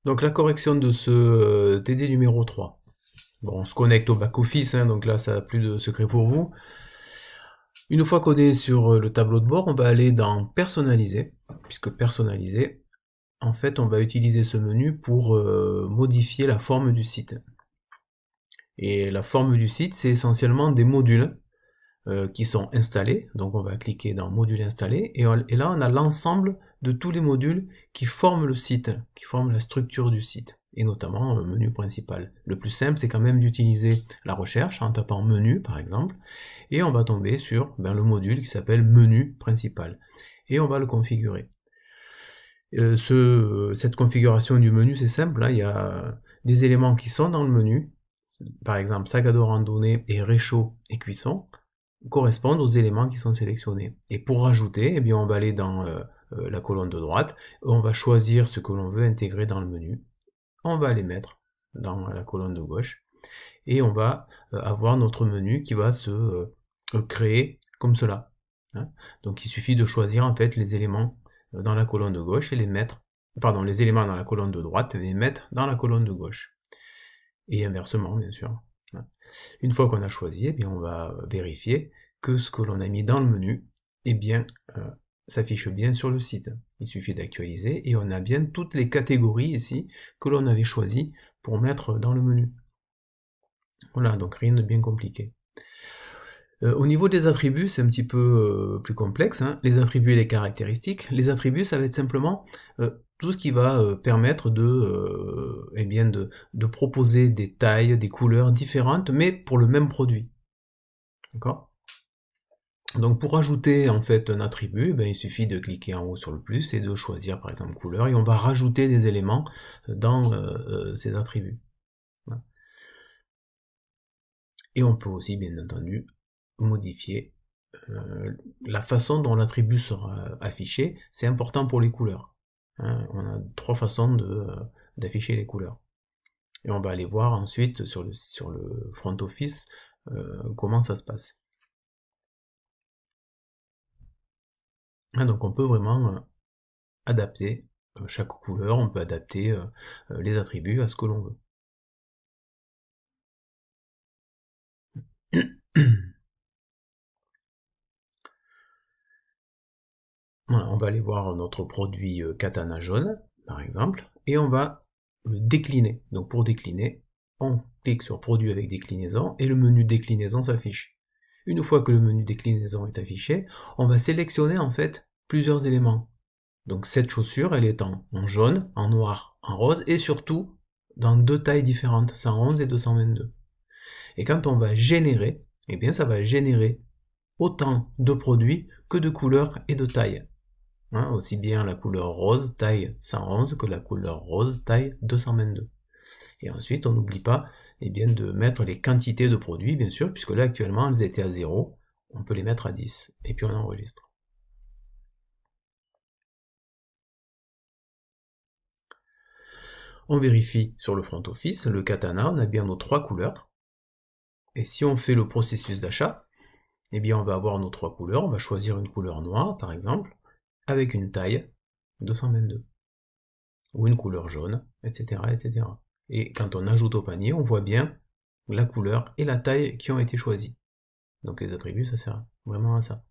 Donc la correction de ce TD numéro 3. Bon, on se connecte au back-office, hein, donc là ça n'a plus de secret pour vous. Une fois qu'on est sur le tableau de bord, on va aller dans personnaliser, puisque personnaliser, en fait on va utiliser ce menu pour modifier la forme du site. Et la forme du site, c'est essentiellement des modules qui sont installés. Donc on va cliquer dans module installé et là on a l'ensemble de tous les modules qui forment le site, qui forment la structure du site, et notamment le menu principal. Le plus simple, c'est quand même d'utiliser la recherche en tapant menu par exemple, et on va tomber sur le module qui s'appelle menu principal, et on va le configurer. Cette configuration du menu, c'est simple, hein, il y a des éléments qui sont dans le menu, par exemple sac à dos randonnée et réchaud et cuisson, correspondent aux éléments qui sont sélectionnés. Et pour rajouter, eh bien, on va aller dans la colonne de droite, on va choisir ce que l'on veut intégrer dans le menu, on va les mettre dans la colonne de gauche, et on va avoir notre menu qui va se créer comme cela. Hein. Donc il suffit de choisir en fait les éléments dans la colonne de gauche et les mettre, pardon, les éléments dans la colonne de droite et les mettre dans la colonne de gauche. Et inversement, bien sûr. Une fois qu'on a choisi, eh bien, on va vérifier que ce que l'on a mis dans le menu eh bien, s'affiche bien sur le site. Il suffit d'actualiser et on a bien toutes les catégories ici que l'on avait choisies pour mettre dans le menu. Voilà, donc rien de bien compliqué. Au niveau des attributs, c'est un petit peu plus complexe, hein. Les attributs et les caractéristiques. Les attributs, ça va être simplement tout ce qui va permettre de proposer des tailles, des couleurs différentes, mais pour le même produit. D'accord ? Donc pour ajouter en fait un attribut, il suffit de cliquer en haut sur le plus et de choisir par exemple couleur, et on va rajouter des éléments dans ces attributs. Voilà. Et on peut aussi bien entendu modifier la façon dont l'attribut sera affiché. C'est important pour les couleurs. Hein. On a trois façons d'afficher les couleurs. Et on va aller voir ensuite sur le front office comment ça se passe. Donc on peut vraiment adapter chaque couleur, on peut adapter les attributs à ce que l'on veut. Voilà, on va aller voir notre produit katana jaune, par exemple, et on va le décliner. Donc pour décliner, on clique sur produit avec déclinaison et le menu déclinaison s'affiche. Une fois que le menu déclinaison est affiché, on va sélectionner en fait plusieurs éléments. Donc cette chaussure, elle est en jaune, en noir, en rose, et surtout dans deux tailles différentes, 111 et 222. Et quand on va générer, eh bien ça va générer autant de produits que de couleurs et de tailles. Hein, aussi bien la couleur rose taille 111 que la couleur rose taille 222. Et ensuite, on n'oublie pas de mettre les quantités de produits, bien sûr, puisque là actuellement elles étaient à 0, on peut les mettre à 10, et puis on enregistre. On vérifie sur le front office, le katana, on a bien nos trois couleurs. Et si on fait le processus d'achat, eh bien on va avoir nos trois couleurs, on va choisir une couleur noire par exemple, avec une taille 222, ou une couleur jaune, etc., etc. Et quand on ajoute au panier, on voit bien la couleur et la taille qui ont été choisies. Donc les attributs, ça sert vraiment à ça.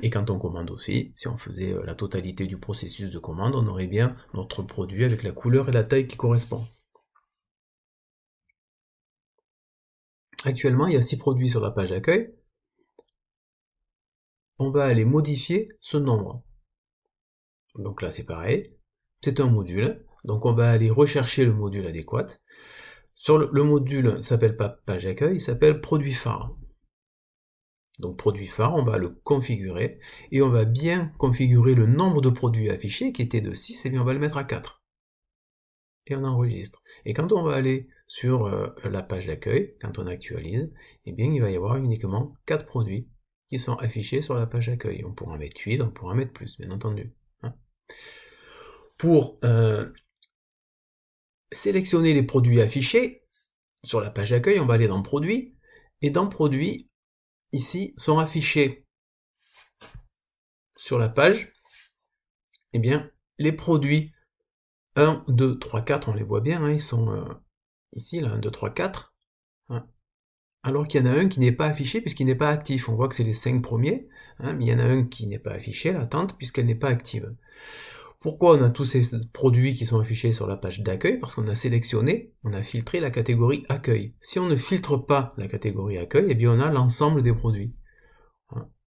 Et quand on commande aussi, si on faisait la totalité du processus de commande, on aurait bien notre produit avec la couleur et la taille qui correspondent. Actuellement, il y a 6 produits sur la page d'accueil. On va aller modifier ce nombre. Donc là, c'est pareil. C'est un module. Donc on va aller rechercher le module adéquat. Sur le module s'appelle pas page d'accueil, il s'appelle produit phare. Donc produit phare, on va le configurer et on va bien configurer le nombre de produits affichés qui était de 6, et bien on va le mettre à 4. Et on enregistre. Et quand on va aller sur la page d'accueil, quand on actualise, eh bien il va y avoir uniquement 4 produits qui sont affichés sur la page d'accueil. On pourra en mettre 8, on pourra en mettre plus, bien entendu. Hein. Pour sélectionner les produits affichés sur la page d'accueil, on va aller dans Produits, et dans Produits, ici, sont affichés sur la page, eh bien, les produits 1, 2, 3, 4, on les voit bien, hein, ils sont ici, là, 1, 2, 3, 4. Hein. Alors qu'il y en a un qui n'est pas affiché puisqu'il n'est pas actif. On voit que c'est les 5 premiers, hein, mais il y en a un qui n'est pas affiché, l'attente, puisqu'elle n'est pas active. Pourquoi on a tous ces produits qui sont affichés sur la page d'accueil? Parce qu'on a sélectionné, on a filtré la catégorie accueil. Si on ne filtre pas la catégorie accueil, eh bien on a l'ensemble des produits.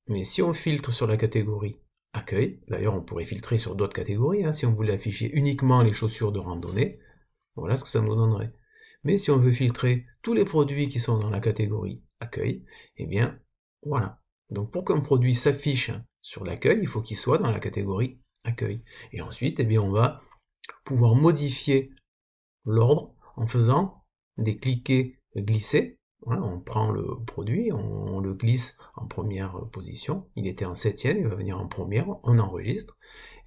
Mais si on filtre sur la catégorie accueil, d'ailleurs on pourrait filtrer sur d'autres catégories, hein, si on voulait afficher uniquement les chaussures de randonnée, voilà ce que ça nous donnerait. Mais si on veut filtrer tous les produits qui sont dans la catégorie accueil, eh bien voilà. Donc pour qu'un produit s'affiche sur l'accueil, il faut qu'il soit dans la catégorie accueil. Et ensuite, eh bien, on va pouvoir modifier l'ordre en faisant des cliquer-glisser. Voilà, on prend le produit, on le glisse en première position. Il était en 7e, il va venir en première, on enregistre.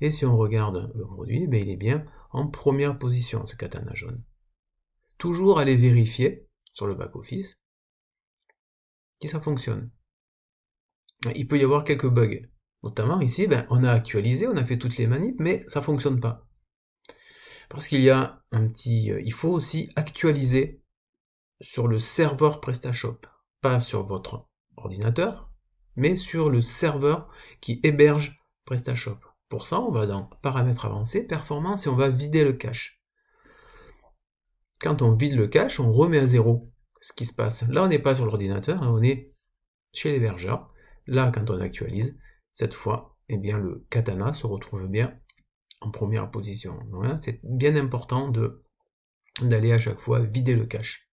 Et si on regarde le produit, eh il est bien en première position, ce katana jaune. Toujours aller vérifier sur le back-office que ça fonctionne. Il peut y avoir quelques bugs. Notamment ici, on a actualisé, on a fait toutes les manips, mais ça ne fonctionne pas. Parce qu'il y a il faut aussi actualiser sur le serveur PrestaShop. Pas sur votre ordinateur, mais sur le serveur qui héberge PrestaShop. Pour ça, on va dans Paramètres avancés, Performance, et on va vider le cache. Quand on vide le cache, on remet à zéro ce qui se passe. Là, on n'est pas sur l'ordinateur, on est chez l'hébergeur. Là, quand on actualise, cette fois, eh bien, le katana se retrouve bien en première position. Voilà, c'est bien important d'aller à chaque fois vider le cache.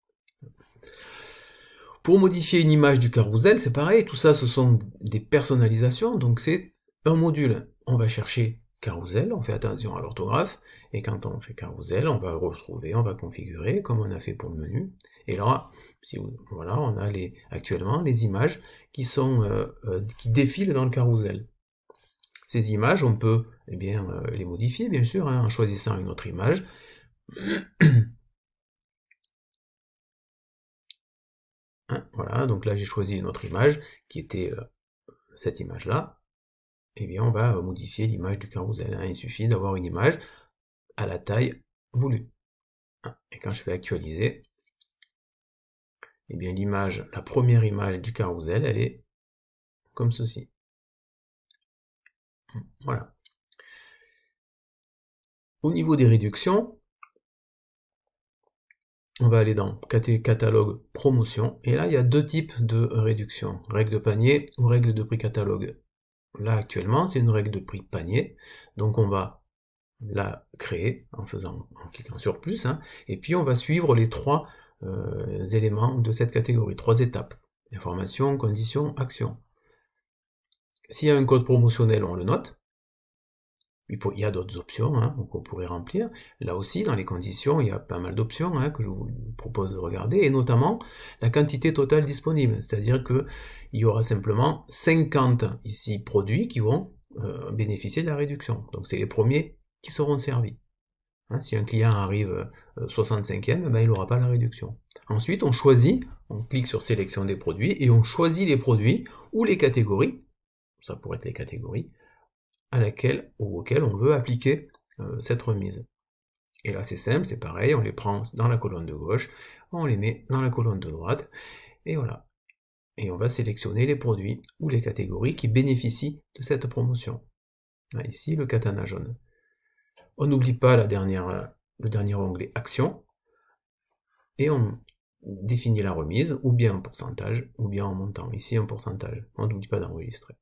Pour modifier une image du carrousel, c'est pareil, tout ça ce sont des personnalisations, donc c'est un module. On va chercher carrousel, on fait attention à l'orthographe, et quand on fait carrousel, on va le retrouver, on va configurer comme on a fait pour le menu. Et là, voilà, on a actuellement les images qui défilent dans le carrousel. Ces images, on peut les modifier, bien sûr, en choisissant une autre image. Voilà, donc là j'ai choisi une autre image qui était cette image-là. Et bien on va modifier l'image du carrousel. Il suffit d'avoir une image à la taille voulue. Et quand je fais actualiser, et bien la première image du carrousel, elle est comme ceci. Voilà. Au niveau des réductions, on va aller dans catalogue promotion, et là il y a deux types de réductions, règle de panier ou règle de prix catalogue. Là actuellement c'est une règle de prix panier, donc on va la créer en cliquant sur plus, et puis on va suivre les trois éléments de cette catégorie, 3 étapes, information, condition, action. S'il y a un code promotionnel, on le note. Il y a d'autres options qu'on pourrait remplir. Là aussi, dans les conditions, il y a pas mal d'options que je vous propose de regarder, et notamment la quantité totale disponible, c'est-à-dire qu'il y aura simplement 50 ici produits qui vont bénéficier de la réduction. Donc c'est les premiers qui seront servis. Si un client arrive 65e, il n'aura pas la réduction. Ensuite, on choisit, on clique sur sélection des produits, et on choisit les produits ou les catégories, ça pourrait être les catégories, à laquelle ou auquel on veut appliquer cette remise. Et là c'est simple, c'est pareil, on les prend dans la colonne de gauche, on les met dans la colonne de droite, et voilà. Et on va sélectionner les produits ou les catégories qui bénéficient de cette promotion. Là, ici, le katana jaune. On n'oublie pas le dernier onglet Action, et on définit la remise, ou bien en pourcentage, ou bien en montant. Ici, un pourcentage. On n'oublie pas d'enregistrer.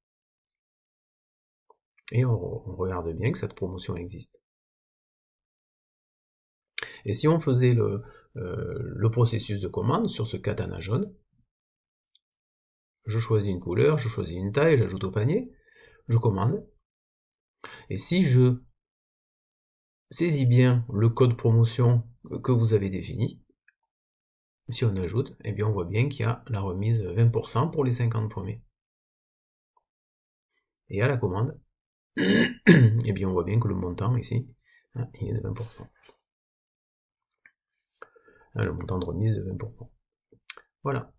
Et on regarde bien que cette promotion existe. Et si on faisait le processus de commande sur ce katana jaune, je choisis une couleur, je choisis une taille, j'ajoute au panier, je commande, et si je saisis bien le code promotion que vous avez défini, si on ajoute, eh bien on voit bien qu'il y a la remise 20% pour les 50 premiers. Et à la commande, eh bien on voit bien que le montant ici, il est de 20%. Le montant de remise de 20%. Voilà.